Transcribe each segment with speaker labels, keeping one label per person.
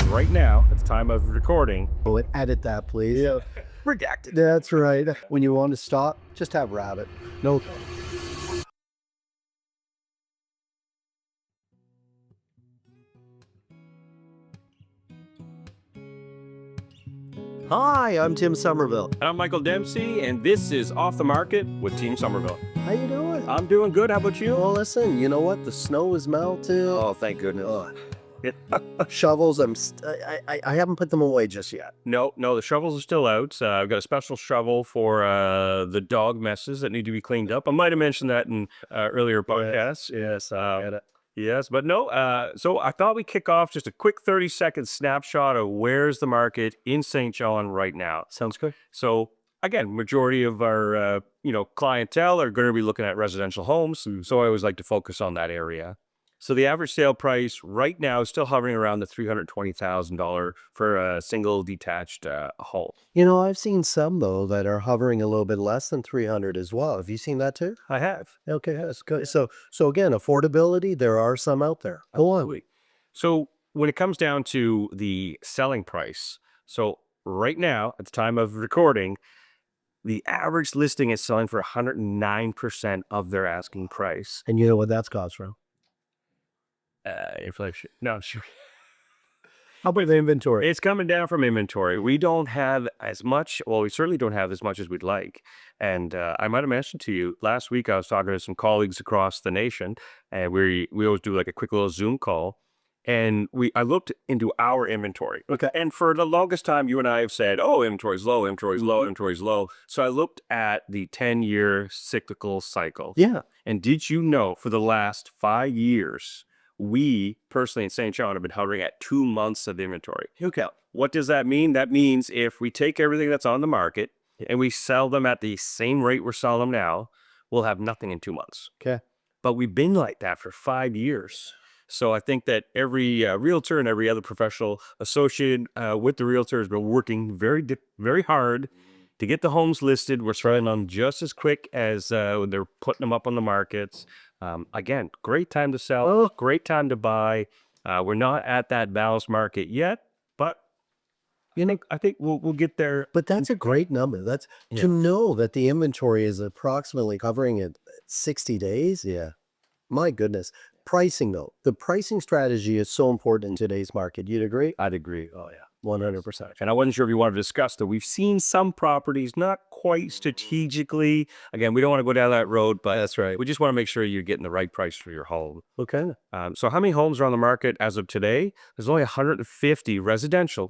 Speaker 1: right now, at the time of recording.
Speaker 2: Oh, and edit that, please.
Speaker 1: Yeah. Redacted.
Speaker 2: That's right. When you want to stop, just have rabbit. No. Hi, I'm Tim Somerville.
Speaker 1: I'm Michael Dempsey, and this is Off the Market with Team Somerville.
Speaker 2: How you doing?
Speaker 1: I'm doing good. How about you?
Speaker 2: Well, listen, you know what? The snow is melting.
Speaker 1: Oh, thank goodness.
Speaker 2: Shovels, I haven't put them away just yet.
Speaker 1: No, the shovels are still out. I've got a special shovel for the dog messes that need to be cleaned up. I might have mentioned that in earlier podcasts.
Speaker 2: Yes, I get it.
Speaker 1: Yes, but no. So I thought we'd kick off just a quick 30-second snapshot of where's the market in St. John right now.
Speaker 2: Sounds good.
Speaker 1: So again, majority of our clientele are going to be looking at residential homes. So I always like to focus on that area. So the average sale price right now is still hovering around the $320,000 for a single detached home.
Speaker 2: You know, I've seen some though that are hovering a little bit less than 300 as well. Have you seen that too?
Speaker 1: I have.
Speaker 2: Okay, that's good. So again, affordability, there are some out there. Go on.
Speaker 1: So when it comes down to the selling price, so right now, at the time of recording, the average listing is selling for 109% of their asking price.
Speaker 2: And you know what that's cost from?
Speaker 1: Inflation. No, sure.
Speaker 2: How about the inventory?
Speaker 1: It's coming down from inventory. We don't have as much. Well, we certainly don't have as much as we'd like. And I might have mentioned to you last week, I was talking to some colleagues across the nation, and we always do like a quick little Zoom call. And I looked into our inventory.
Speaker 2: Okay.
Speaker 1: And for the longest time, you and I have said, oh, inventory's low, inventory's low, inventory's low. So I looked at the 10-year cyclical cycle.
Speaker 2: Yeah.
Speaker 1: And did you know for the last 5 years, we personally in St. John have been hovering at 2 months of inventory.
Speaker 2: Okay.
Speaker 1: What does that mean? That means if we take everything that's on the market and we sell them at the same rate we're selling them now, we'll have nothing in 2 months.
Speaker 2: Okay.
Speaker 1: But we've been like that for 5 years. So I think that every realtor and every other professional associated with the realtor has been working very hard to get the homes listed. We're selling them just as quick as they're putting them up on the markets. Again, great time to sell, great time to buy. We're not at that balanced market yet, but I think we'll get there.
Speaker 2: But that's a great number. That's to know that the inventory is approximately covering it 60 days. Yeah. My goodness. Pricing though, the pricing strategy is so important in today's market. You'd agree?
Speaker 1: I'd agree. Oh yeah.
Speaker 2: 100%.
Speaker 1: And I wasn't sure if you wanted to discuss that. We've seen some properties not quite strategically. Again, we don't want to go down that road, but
Speaker 2: That's right.
Speaker 1: we just want to make sure you're getting the right price for your home.
Speaker 2: Okay.
Speaker 1: So how many homes are on the market as of today? There's only 150 residential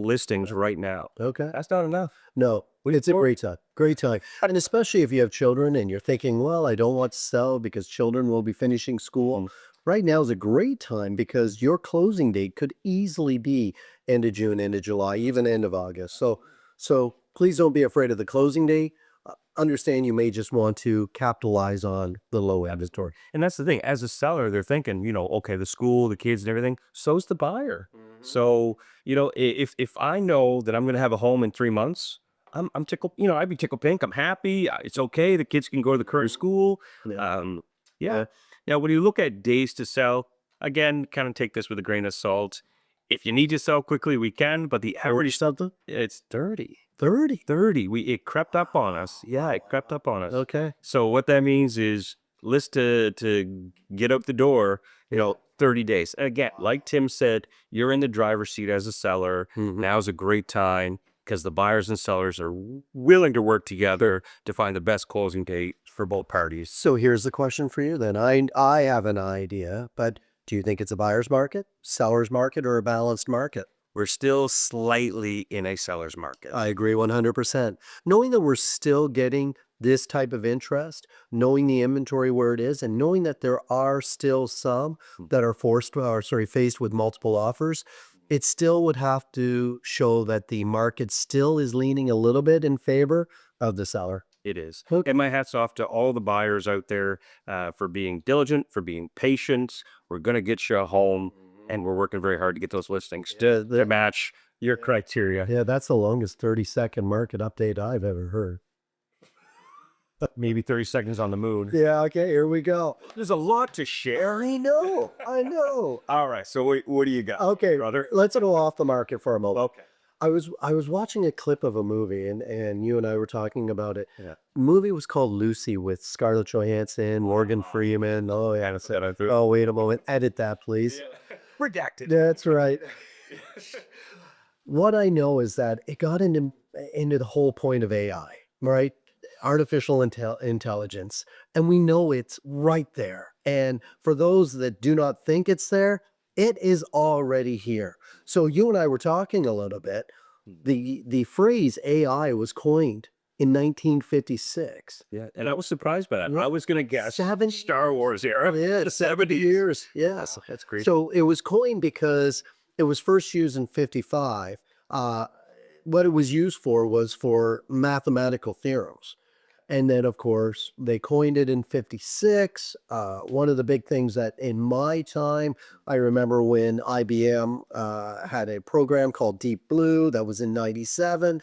Speaker 1: listings right now.
Speaker 2: Okay.
Speaker 1: That's not enough.
Speaker 2: No, it's a great time. Great time. And especially if you have children and you're thinking, well, I don't want to sell because children will be finishing school. Right now is a great time because your closing date could easily be end of June, end of July, even end of August. So please don't be afraid of the closing date. Understand you may just want to capitalize on the low inventory.
Speaker 1: And that's the thing. As a seller, they're thinking, okay, the school, the kids and everything, so's the buyer. So, if I know that I'm going to have a home in 3 months, I'm tickled, I'd be tickled pink. I'm happy. It's okay. The kids can go to the current school. Yeah. Now, when you look at days to sell, again, kind of take this with a grain of salt. If you need to sell quickly, we can, but the average
Speaker 2: something?
Speaker 1: it's 30.
Speaker 2: 30.
Speaker 1: It crept up on us. Yeah, it crept up on us.
Speaker 2: Okay.
Speaker 1: So what that means is list to get out the door, 30 days. Again, like Tim said, you're in the driver's seat as a seller. Now's a great time because the buyers and sellers are willing to work together to find the best closing date for both parties.
Speaker 2: So here's the question for you then. I have an idea, but do you think it's a buyer's market, seller's market, or a balanced market?
Speaker 1: We're still slightly in a seller's market.
Speaker 2: I agree 100%. Knowing that we're still getting this type of interest, knowing the inventory where it is, and knowing that there are still some that are faced with multiple offers, it still would have to show that the market still is leaning a little bit in favor of the seller.
Speaker 1: It is.
Speaker 2: Okay.
Speaker 1: And my hat's off to all the buyers out there for being diligent, for being patient. We're going to get you a home, and we're working very hard to get those listings to match your criteria.
Speaker 2: Yeah, that's the longest 30-second market update I've ever heard.
Speaker 1: maybe 30 seconds on the moon.
Speaker 2: Yeah, okay, here we go.
Speaker 1: There's a lot to share.
Speaker 2: I know, I know.
Speaker 1: All right, so what do you got,
Speaker 2: Okay,
Speaker 1: brother?
Speaker 2: let's go off the market for a moment.
Speaker 1: Okay.
Speaker 2: I was watching a clip of a movie and you and I were talking about it.
Speaker 1: Yeah.
Speaker 2: Movie was called Lucy with Scarlett Johansson, Morgan Freeman. Oh yeah.
Speaker 1: That's it. I threw.
Speaker 2: Oh, wait a moment. Edit that, please.
Speaker 1: Redacted.
Speaker 2: That's right. What I know is that it got into the whole point of AI, right? Artificial intelligence. And we know it's right there. And for those that do not think it's there, it is already here. So you and I were talking a little bit. The phrase AI was coined in 1956.
Speaker 1: Yeah, and I was surprised by that.
Speaker 2: Right.
Speaker 1: I was gonna guess
Speaker 2: Seven-
Speaker 1: Star Wars era.
Speaker 2: Yeah,
Speaker 1: the
Speaker 2: 70
Speaker 1: 70s.
Speaker 2: years. Yes.
Speaker 1: That's great.
Speaker 2: So it was coined because it was first used in 55. What it was used for was for mathematical theorems. And then, of course, they coined it in 56. One of the big things that in my time, I remember when IBM had a program called Deep Blue that was in 97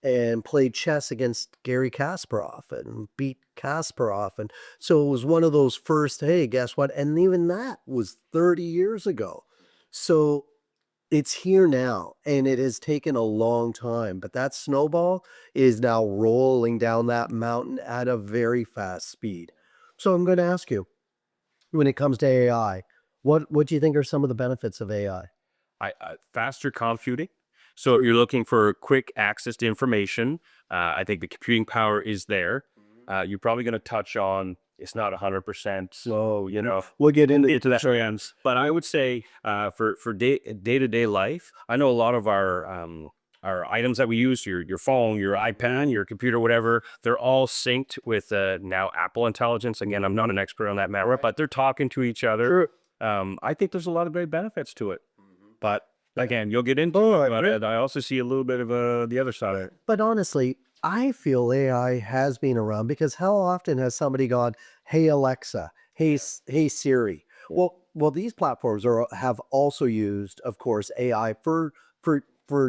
Speaker 2: and played chess against Gary Kasparov and beat Kasparov. And so it was one of those first, hey, guess what? And even that was 30 years ago. So it's here now, and it has taken a long time, but that snowball is now rolling down that mountain at a very fast speed. So I'm going to ask you, when it comes to AI, what do you think are some of the benefits of AI?
Speaker 1: Faster computing. So if you're looking for quick access to information, I think the computing power is there. You're probably going to touch on it's not 100%. So
Speaker 2: We'll get
Speaker 1: into that ends. But I would say for day-to-day life, I know a lot of our items that we use, your phone, your iPad, your computer, whatever, they're all synced with now Apple Intelligence. Again, I'm not an expert on that matter, but they're talking to each other. I think there's a lot of great benefits to it. But again, you'll get into it. But I also see a little bit of the other side of it.
Speaker 2: But honestly, I feel AI has been around because how often has somebody gone, "Hey Alexa, hey Siri"? Well, these platforms have also used, of course, AI for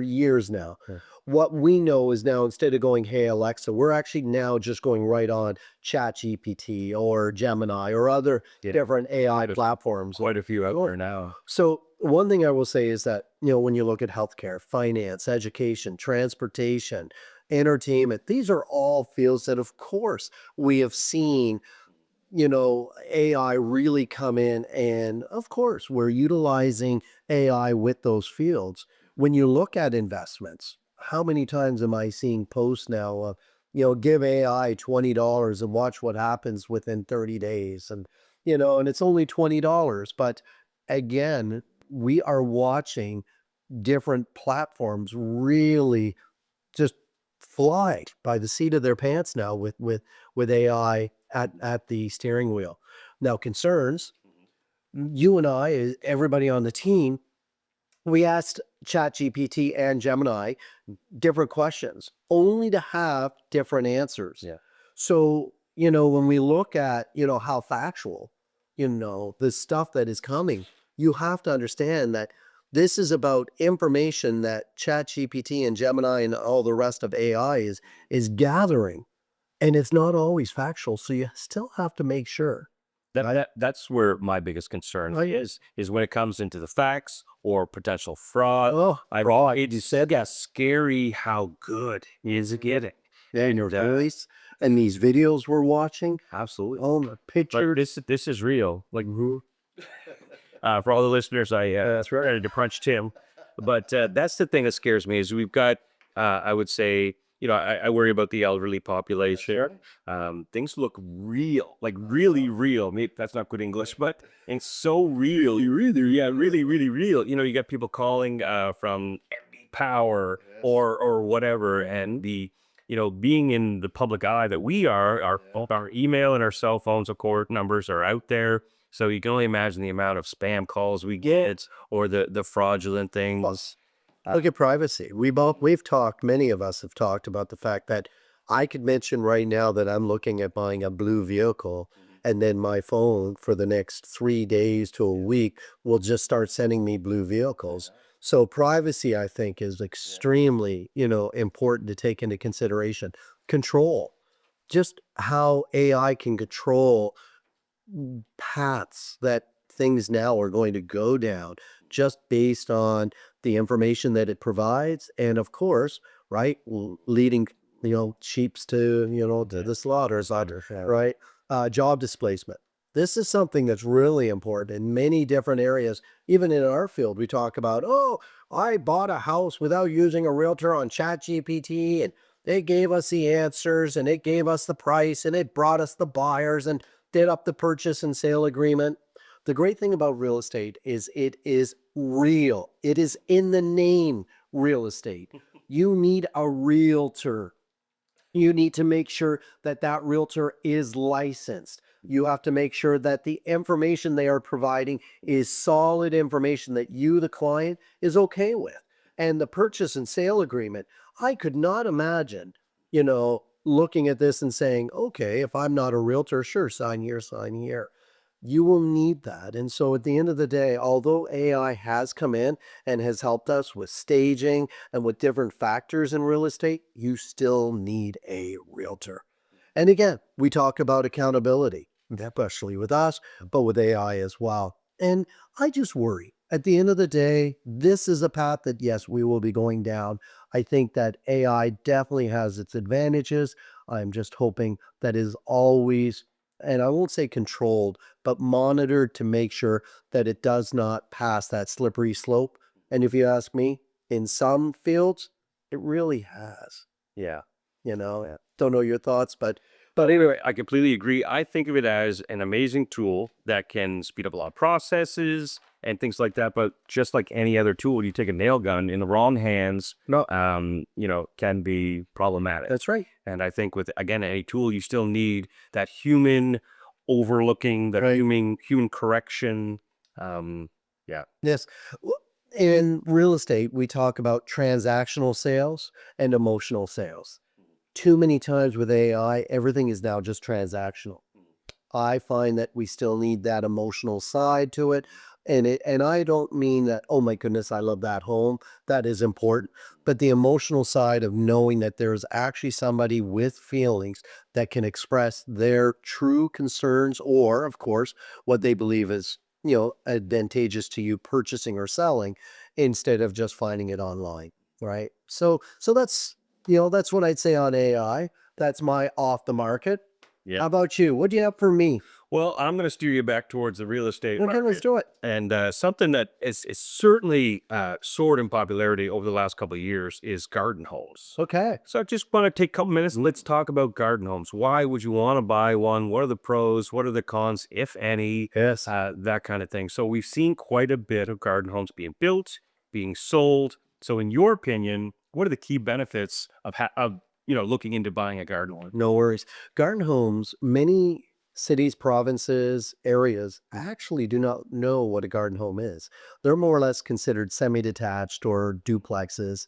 Speaker 2: years now.
Speaker 1: Yeah.
Speaker 2: What we know is now instead of going, "Hey Alexa," we're actually now just going right on ChatGPT or Gemini or other different AI platforms.
Speaker 1: Quite a few out there now.
Speaker 2: So one thing I will say is that, when you look at healthcare, finance, education, transportation, entertainment, these are all fields that, of course, we have seen, AI really come in. And of course, we're utilizing AI with those fields. When you look at investments, how many times am I seeing posts now of, give AI $20 and watch what happens within 30 days. And it's only $20. But again, we are watching different platforms really just fly by the seat of their pants now with AI at the steering wheel. Now, concerns, you and I, everybody on the team, we asked ChatGPT and Gemini different questions, only to have different answers.
Speaker 1: Yeah.
Speaker 2: So, when we look at, how factual, the stuff that is coming, you have to understand that this is about information that ChatGPT and Gemini and all the rest of AI is gathering, and it's not always factual. So you still have to make sure.
Speaker 1: That's where my biggest concern
Speaker 2: Oh, yeah.
Speaker 1: is when it comes into the facts or potential fraud.
Speaker 2: Oh,
Speaker 1: It's scary how good is it getting.
Speaker 2: and your voice and these videos we're watching.
Speaker 1: Absolutely.
Speaker 2: Oh, the picture.
Speaker 1: But this is real. Like for all the listeners, I ready to punch Tim. But that's the thing that scares me is we've got I would say I worry about the elderly population. Things look real, like really real. Maybe that's not good English, but it's so real. Really, really real. You got people calling from Power or whatever, and being in the public eye that we are, our email and our cell phones, of course, numbers are out there. So you can only imagine the amount of spam calls we get or the fraudulent things.
Speaker 2: Look at privacy. We've talked, many of us have talked about the fact that I could mention right now that I'm looking at buying a blue vehicle, and then my phone for the next 3 days to a week will just start sending me blue vehicles. So privacy, I think, is extremely, important to take into consideration. Control. just how AI can control paths that things now are going to go down just based on the information that it provides. And of course, right, leading, sheeps to, to the slaughter, right? Job displacement. This is something that's really important in many different areas. Even in our field, we talk about, oh, I bought a house without using a realtor on ChatGPT, and they gave us the answers, and it gave us the price, and it brought us the buyers, and did up the purchase and sale agreement. The great thing about real estate is it is real. It is in the name, real estate. You need a realtor. You need to make sure that that realtor is licensed. You have to make sure that the information they are providing is solid information that you, the client, is okay with. And the purchase and sale agreement, I could not imagine, looking at this and saying, okay, if I'm not a realtor, sure, sign here, sign here. You will need that. And so at the end of the day, although AI has come in and has helped us with staging and with different factors in real estate, you still need a realtor. And again, we talk about accountability, especially with us, but with AI as well. And I just worry at the end of the day, this is a path that, yes, we will be going down. I think that AI definitely has its advantages. I'm just hoping that is always, and I won't say controlled, but monitored to make sure that it does not pass that slippery slope. And if you ask me, in some fields, it really has.
Speaker 1: Yeah.
Speaker 2: Don't know your thoughts, but
Speaker 1: But anyway, I completely agree. I think of it as an amazing tool that can speed up a lot of processes and things like that. But just like any other tool, you take a nail gun in the wrong hands,
Speaker 2: no,
Speaker 1: can be problematic.
Speaker 2: that's right.
Speaker 1: And I think with, again, any tool, you still need that human overlooking, the
Speaker 2: Right.
Speaker 1: human correction. Yeah.
Speaker 2: Yes. In real estate, we talk about transactional sales and emotional sales. Too many times with AI, everything is now just transactional. I find that we still need that emotional side to it. And I don't mean that, oh my goodness, I love that home. That is important. But the emotional side of knowing that there's actually somebody with feelings that can express their true concerns or, of course, what they believe is, advantageous to you purchasing or selling instead of just finding it online. Right. So that's what I'd say on AI. That's my off the market.
Speaker 1: Yeah.
Speaker 2: How about you? What do you have for me?
Speaker 1: Well, I'm going to steer you back towards the real estate
Speaker 2: Okay, let's
Speaker 1: market.
Speaker 2: do it.
Speaker 1: And something that is certainly soared in popularity over the last couple of years is garden homes.
Speaker 2: Okay.
Speaker 1: So I just want to take a couple minutes and let's talk about garden homes. Why would you want to buy one? What are the pros? What are the cons, if any?
Speaker 2: Yes.
Speaker 1: That kind of thing. So we've seen quite a bit of garden homes being built, being sold. So in your opinion, what are the key benefits of looking into buying a garden home?
Speaker 2: No worries. Garden homes, many cities, provinces, areas actually do not know what a garden home is. They're more or less considered semi-detached or duplexes.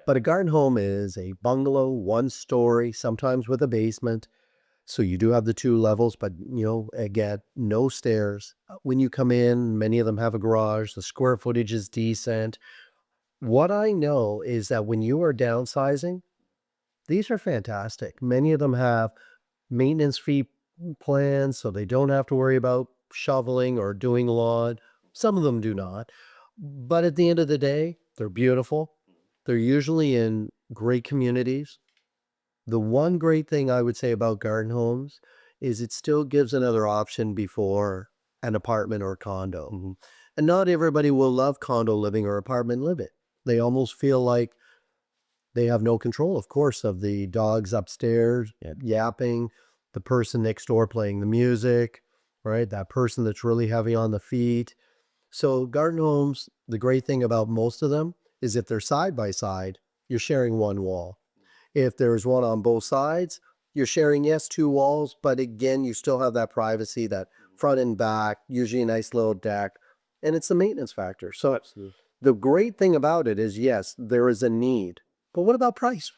Speaker 2: But a garden home is a bungalow, one story, sometimes with a basement. So you do have the two levels, but again, no stairs. When you come in, many of them have a garage. The square footage is decent. What I know is that when you are downsizing, these are fantastic. Many of them have maintenance fee plans, so they don't have to worry about shoveling or doing lawn. Some of them do not. But at the end of the day, they're beautiful. They're usually in great communities. The one great thing I would say about garden homes is it still gives another option before an apartment or condo. And not everybody will love condo living or apartment living. They almost feel like they have no control, of course, of the dogs upstairs yapping, the person next door playing the music, right? That person that's really heavy on the feet. So garden homes, the great thing about most of them is if they're side by side, you're sharing one wall. If there's one on both sides, you're sharing, yes, two walls, but again, you still have that privacy, that front and back, usually a nice little deck, and it's the maintenance factor. So
Speaker 1: Absolutely.
Speaker 2: the great thing about it is, yes, there is a need. But what about price?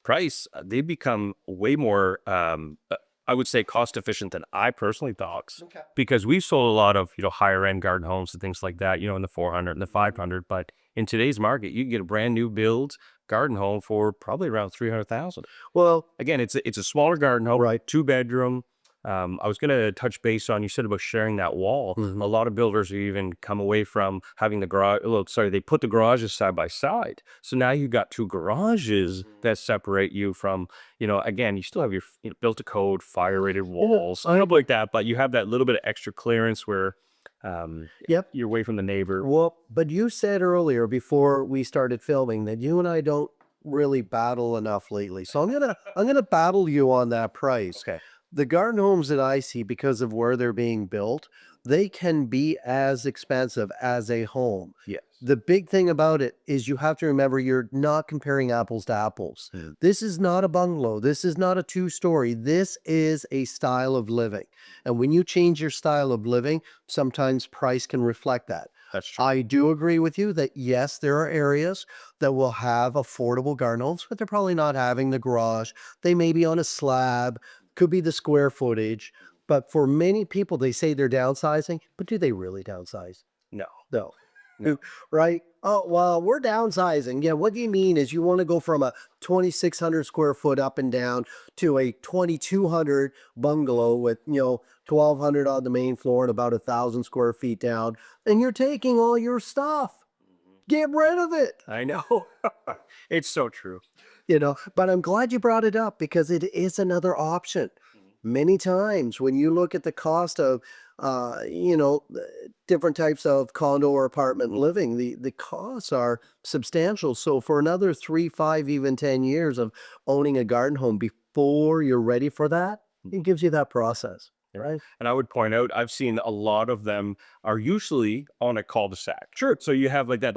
Speaker 1: Price, they become way more, I I would say, cost efficient than I personally thought,
Speaker 2: Okay.
Speaker 1: because we've sold a lot of, higher end garden homes and things like that, in the 400 and the 500. But in today's market, you can get a brand new build garden home for probably around 300,000.
Speaker 2: Well,
Speaker 1: Again, it's a smaller garden home,
Speaker 2: right.
Speaker 1: 2 bedroom. I was going to touch base on, you said about sharing that wall. A lot of builders have even come away from having the garage. Well, sorry, they put the garages side by side. So now you've got 2 garages that separate you from, again, you still have your built to code, fire rated walls, stuff like that. But you have that little bit of extra clearance where
Speaker 2: Yep.
Speaker 1: you're away from the neighbor.
Speaker 2: Well, but you said earlier before we started filming that you and I don't really battle enough lately. So I'm gonna battle you on that price.
Speaker 1: Okay.
Speaker 2: The garden homes that I see, because of where they're being built, they can be as expensive as a home.
Speaker 1: Yes.
Speaker 2: The big thing about it is you have to remember you're not comparing apples to apples. This is not a bungalow. This is not a two-story. This is a style of living. And when you change your style of living, sometimes price can reflect that.
Speaker 1: That's true.
Speaker 2: I do agree with you that yes, there are areas that will have affordable garden homes, but they're probably not having the garage. They may be on a slab, could be the square footage. But for many people, they say they're downsizing, but do they really downsize?
Speaker 1: No.
Speaker 2: No.
Speaker 1: No.
Speaker 2: Right? Oh, well, we're downsizing. Yeah, what do you mean is you want to go from a 2,600 square foot up and down to a 2,200 bungalow with, 1,200 on the main floor and about 1,000 square feet down, and you're taking all your stuff. Get rid of it.
Speaker 1: I know. It's so true.
Speaker 2: But I'm glad you brought it up because it is another option. Many times when you look at the cost of, different types of condo or apartment living, the costs are substantial. So for another 3, 5, even 10 years of owning a garden home before you're ready for that, it gives you that process. Right.
Speaker 1: And I would point out, I've seen a lot of them are usually on a cul-de-sac. Sure. So you have like that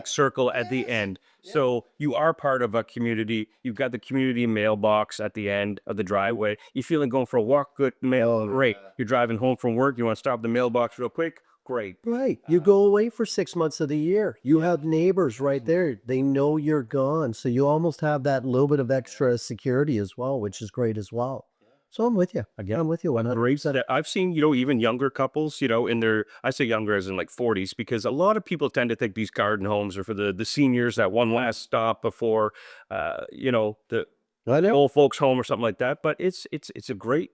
Speaker 1: circle at the end. So you are part of a community. You've got the community mailbox at the end of the driveway. You feeling going for a walk? Good mail. Great. You're driving home from work. You want to stop at the mailbox real quick? Great.
Speaker 2: Right. You go away for 6 months of the year. You have neighbors right there. They know you're gone. So you almost have that little bit of extra security as well, which is great as well. So I'm with you. Again, I'm with you.
Speaker 1: Great. I've seen, even younger couples, in their, I say younger as in like 40s, because a lot of people tend to think these garden homes are for the seniors, that one last stop before, the
Speaker 2: I know.
Speaker 1: old folks home or something like that. But it's a great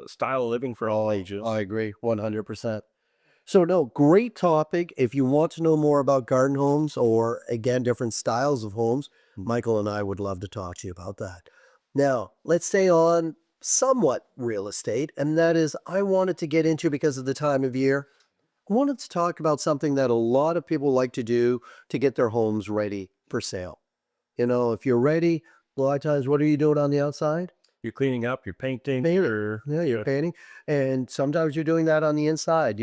Speaker 1: style of living for all ages.
Speaker 2: I agree 100%. So no, great topic. If you want to know more about garden homes or again, different styles of homes, Michael and I would love to talk to you about that. Now, let's stay on somewhat real estate. And that is, I wanted to get into because of the time of year. I wanted to talk about something that a lot of people like to do to get their homes ready for sale. If you're ready, a lot of times, what are you doing on the outside?
Speaker 1: You're cleaning up, you're painting,
Speaker 2: Yeah, you're painting. And sometimes you're doing that on the inside.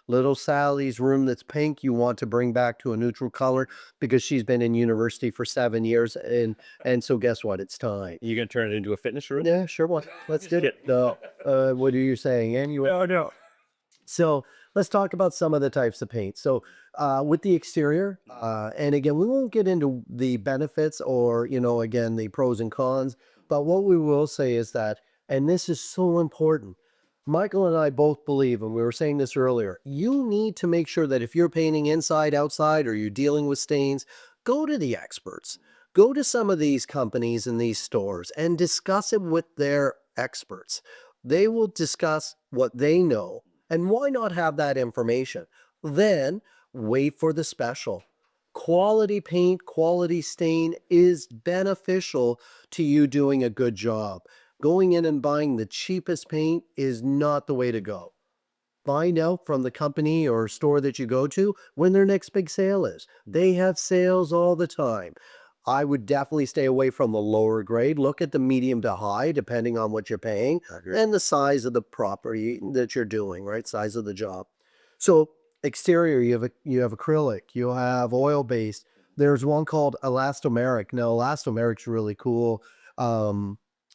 Speaker 2: Little Sally's room that's pink, you want to bring back to a neutral color because she's been in university for 7 years. And so guess what? It's time.
Speaker 1: you gonna turn it into a fitness room?
Speaker 2: Yeah, sure. What? Let's do it. No. What are you saying? Anyway.
Speaker 1: No.
Speaker 2: So let's talk about some of the types of paint. So with the exterior, and again, we won't get into the benefits or, again, the pros and cons. But what we will say is that, and this is so important, Michael and I both believe, and we were saying this earlier, you need to make sure that if you're painting inside, outside, or you're dealing with stains, go to the experts. Go to some of these companies and these stores and discuss it with their experts. They will discuss what they know. And why not have that information? Then wait for the special. Quality paint, quality stain is beneficial to you doing a good job. Going in and buying the cheapest paint is not the way to go. Find out from the company or store that you go to when their next big sale is. They have sales all the time. I would definitely stay away from the lower grade. Look at the medium to high, depending on what you're paying, and the size of the property that you're doing, right? Size of the job. So exterior, you have acrylic, you have oil-based. There's one called elastomeric. Now, elastomeric's really cool.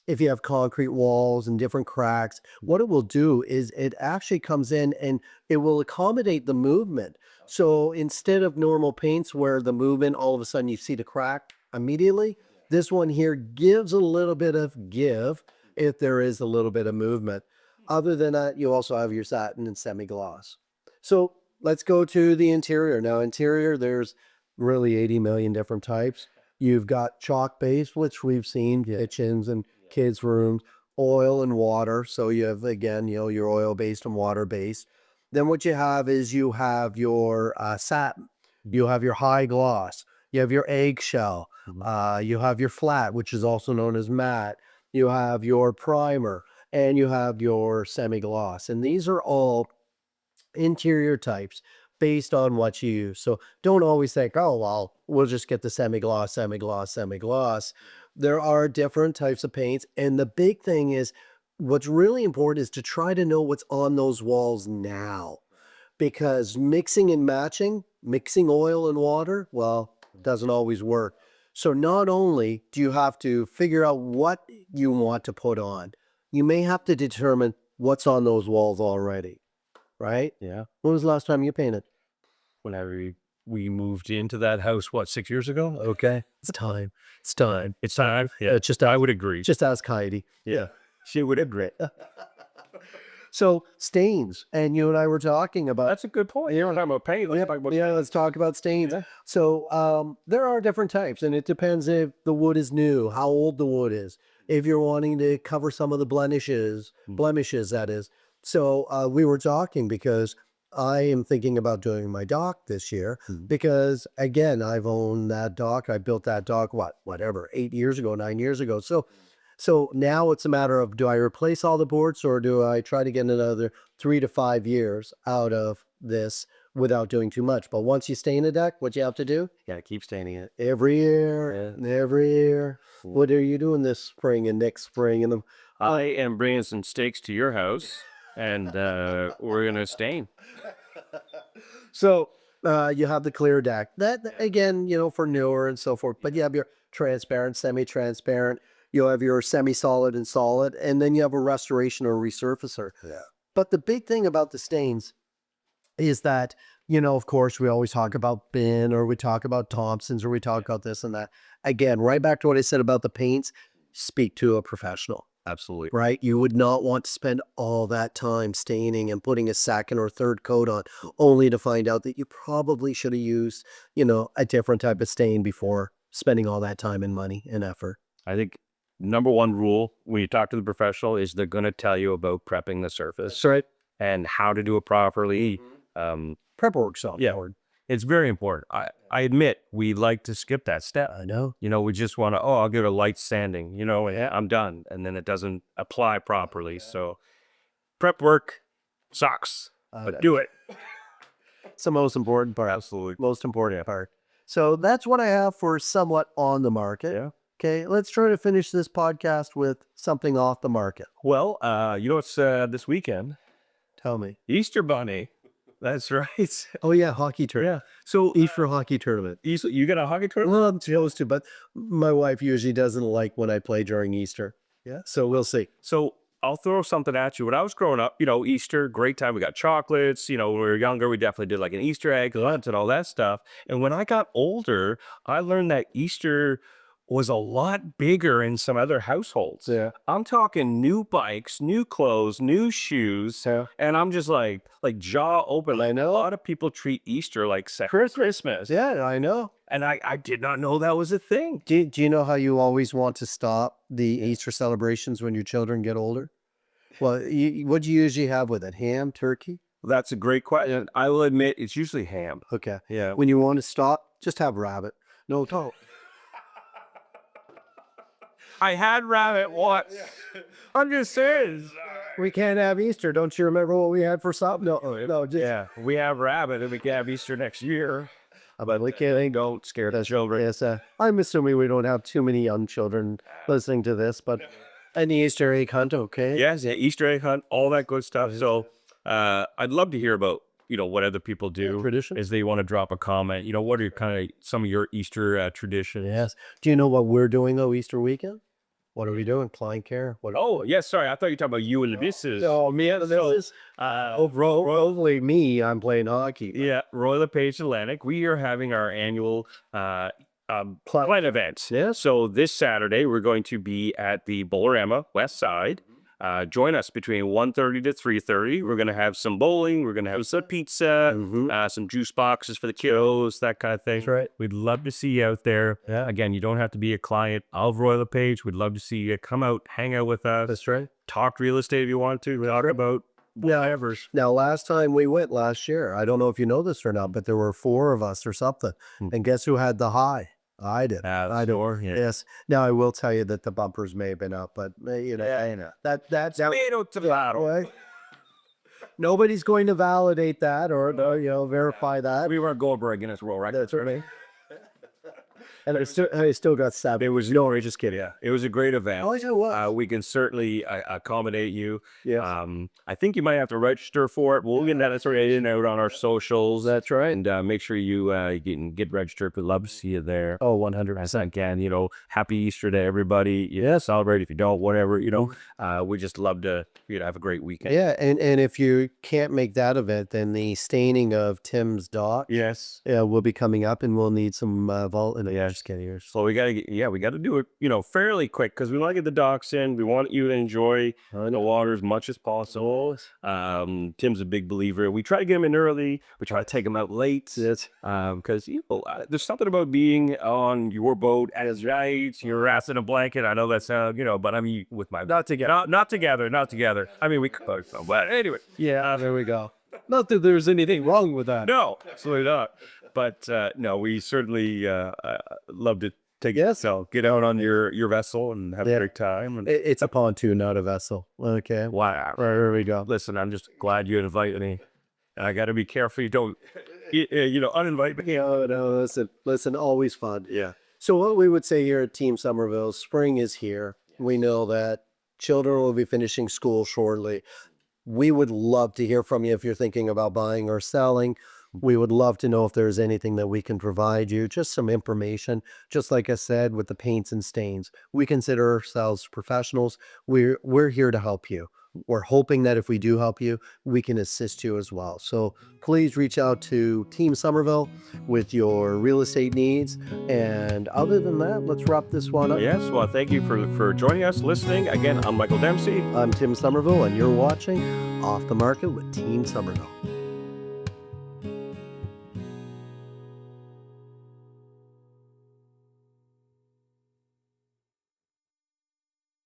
Speaker 2: If you have concrete walls and different cracks, what it will do is it actually comes in and it will accommodate the movement. So instead of normal paints where the movement, all of a sudden you see the crack immediately, this one here gives a little bit of give if there is a little bit of movement. Other than that, you also have your satin and semi-gloss. So let's go to the interior. Now, interior, there's really 80 million different types. You've got chalk base, which we've seen, kitchens and kids' rooms, oil and water. So you have, again, your oil based and water based. Then what you have is you have your satin, you have your high gloss, you have your eggshell, you have your flat, which is also known as matte, you have your primer, and you have your semi-gloss. And these are all interior types based on what you use. So don't always think, oh, well, we'll just get the semi-gloss, semi-gloss, semi-gloss. There are different types of paints. And the big thing is, what's really important is to try to know what's on those walls now. Because mixing and matching, mixing oil and water, well, doesn't always work. So not only do you have to figure out what you want to put on, you may have to determine what's on those walls already, right?
Speaker 1: Yeah.
Speaker 2: When was the last time you painted?
Speaker 1: Whenever we moved into that house, what, 6 years ago? Okay.
Speaker 2: It's time. It's time.
Speaker 1: It's time. Yeah.
Speaker 2: Just
Speaker 1: I would agree.
Speaker 2: Just ask Heidi.
Speaker 1: Yeah. She would agree.
Speaker 2: So stains, and you and I were talking about.
Speaker 1: That's a good point. You're talking about paint.
Speaker 2: Yeah, let's talk about stains.
Speaker 1: Yeah.
Speaker 2: So there are different types, and it depends if the wood is new, how old the wood is, if you're wanting to cover some of the blemishes, that is. So we were talking because I am thinking about doing my dock this year because, again, I've owned that dock. I built that dock, whatever, 8 years ago, 9 years ago. So now it's a matter of, do I replace all the boards or do I try to get another 3 to 5 years out of this without doing too much? But once you stain a deck, what you have to do?
Speaker 1: You gotta keep staining it.
Speaker 2: Every year, every year. What are you doing this spring and next spring? And
Speaker 1: I am bringing some steaks to your house, and we're gonna stain.
Speaker 2: So you have the clear deck. That, again, for newer and so forth. But you have your transparent, semi-transparent. You'll have your semi-solid and solid, and then you have a restoration or resurfacer.
Speaker 1: Yeah.
Speaker 2: But the big thing about the stains is that, of course, we always talk about Bin, or we talk about Thompson's, or we talk about this and that. Again, right back to what I said about the paints, speak to a professional.
Speaker 1: Absolutely.
Speaker 2: Right? You would not want to spend all that time staining and putting a second or third coat on, only to find out that you probably should have used, a different type of stain before spending all that time and money and effort.
Speaker 1: I think number one rule when you talk to the professional is they're going to tell you about prepping the surface.
Speaker 2: That's right.
Speaker 1: And how to do it properly.
Speaker 2: Prep work's so important.
Speaker 1: It's very important. I admit we like to skip that step.
Speaker 2: I know.
Speaker 1: We just want to, I'll give it a light sanding, I'm done. And then it doesn't apply properly. So prep work sucks, but do it.
Speaker 2: It's the most important part.
Speaker 1: Absolutely.
Speaker 2: Most important part. So that's what I have for somewhat on the market.
Speaker 1: Yeah.
Speaker 2: Okay, let's try to finish this podcast with something off the market.
Speaker 1: Well, it's this weekend?
Speaker 2: Tell me.
Speaker 1: Easter Bunny. That's right.
Speaker 2: Oh, yeah, hockey tournament.
Speaker 1: Yeah. So
Speaker 2: Easter hockey tournament.
Speaker 1: You got a hockey tournament?
Speaker 2: Well, I'm supposed to, but my wife usually doesn't like when I play during Easter. Yeah. So we'll see.
Speaker 1: So I'll throw something at you. When I was growing up, Easter, great time. We got chocolates. When we were younger, we definitely did like an Easter egg hunt and all that stuff. And when I got older, I learned that Easter was a lot bigger in some other households.
Speaker 2: Yeah.
Speaker 1: I'm talking new bikes, new clothes, new shoes.
Speaker 2: Yeah.
Speaker 1: And I'm just like jaw open.
Speaker 2: I know.
Speaker 1: A lot of people treat Easter like Christmas.
Speaker 2: Yeah, I know.
Speaker 1: And I did not know that was a thing.
Speaker 2: Do you know how you always want to stop the Easter celebrations when your children get older? Well, what do you usually have with it? Ham, turkey?
Speaker 1: That's a great question. I will admit it's usually ham.
Speaker 2: Okay.
Speaker 1: Yeah.
Speaker 2: When you want to stop, just have rabbit. No, don't.
Speaker 1: I had rabbit once. I'm just saying.
Speaker 2: We can't have Easter. Don't you remember what we had for supper? No.
Speaker 1: Yeah, we have rabbit and we can have Easter next year.
Speaker 2: But we can't.
Speaker 1: Don't scare the children.
Speaker 2: Yes, I'm assuming we don't have too many young children listening to this, but an Easter egg hunt, okay?
Speaker 1: Yes, yeah, Easter egg hunt, all that good stuff. So I'd love to hear about, what other people do.
Speaker 2: Traditions?
Speaker 1: Is they want to drop a comment. What are some of your Easter traditions?
Speaker 2: Yes. Do you know what we're doing, though, Easter weekend? What are we doing? Client care?
Speaker 1: Oh, yes, sorry. I thought you were talking about you and the missus.
Speaker 2: No, me and the missus. Hopefully me, I'm playing hockey.
Speaker 1: Yeah, Royal LePage Atlantic. We are having our annual planned events.
Speaker 2: Yeah.
Speaker 1: So this Saturday, we're going to be at the Bolorama West Side. Join us between 1:30 to 3:30. We're going to have some bowling. We're going to have some pizza, some juice boxes for the kiddos, that kind of thing.
Speaker 2: That's right.
Speaker 1: We'd love to see you out there.
Speaker 2: Yeah.
Speaker 1: Again, you don't have to be a client of Royal LePage. We'd love to see you come out, hang out with us.
Speaker 2: That's right.
Speaker 1: Talk real estate if you want to. Talk about whatever.
Speaker 2: Now, last time we went last year, I don't know if you know this or not, but there were 4 of us or something. And guess who had the high? I did. I did.
Speaker 1: Sure, yeah.
Speaker 2: Yes. Now, I will tell you that the bumpers may have been up, but you know, that's
Speaker 1: Tomato.
Speaker 2: nobody's going to validate that or verify that.
Speaker 1: We weren't going for a Guinness World Record.
Speaker 2: That's right. And I still got stabbed.
Speaker 1: It was just kidding. Yeah, it was a great event.
Speaker 2: Oh, I tell you what.
Speaker 1: We can certainly accommodate you.
Speaker 2: Yeah.
Speaker 1: I think you might have to register for it. We'll get that sorted in out on our socials.
Speaker 2: That's right.
Speaker 1: And make sure you can get registered. We'd love to see you there.
Speaker 2: Oh, 100%.
Speaker 1: Again, happy Easter to everybody. Yeah, celebrate if you don't, whatever. We just love to have a great weekend.
Speaker 2: Yeah, and if you can't make that event, then the staining of Tim's dock,
Speaker 1: Yes.
Speaker 2: will be coming up, and we'll need some
Speaker 1: Yeah. Just kidding. So we gotta do it, fairly quick because we want to get the docks in. We want you to enjoy the water as much as possible. Tim's a big believer. We try to get him in early. We try to take him out late.
Speaker 2: Yes.
Speaker 1: Because there's something about being on your boat at night. You're wrapped in a blanket. I know that sounds, but I mean with my not together. I mean we could, but anyway.
Speaker 2: Yeah, there we go. Not that there's anything wrong with that.
Speaker 1: No, absolutely not. But no, we certainly love to take
Speaker 2: Yes.
Speaker 1: So get out on your vessel and have a great time. And
Speaker 2: It's a pontoon, not a vessel. Okay.
Speaker 1: wow,
Speaker 2: There we go.
Speaker 1: listen, I'm just glad you invited me. I got to be careful you don't, uninvite me.
Speaker 2: No, listen, always fun.
Speaker 1: Yeah.
Speaker 2: So what we would say here at Team Somerville, spring is here. We know that children will be finishing school shortly. We would love to hear from you if you're thinking about buying or selling. We would love to know if there's anything that we can provide you, just some information. Just like I said, with the paints and stains, we consider ourselves professionals. We're here to help you. We're hoping that if we do help you, we can assist you as well. So please reach out to Team Somerville with your real estate needs. And other than that, let's wrap this one up.
Speaker 1: Yes. Well, thank you for joining us, listening. Again, I'm Michael Dempsey.
Speaker 2: I'm Tim Somerville, and you're watching Off the Market with Team Somerville.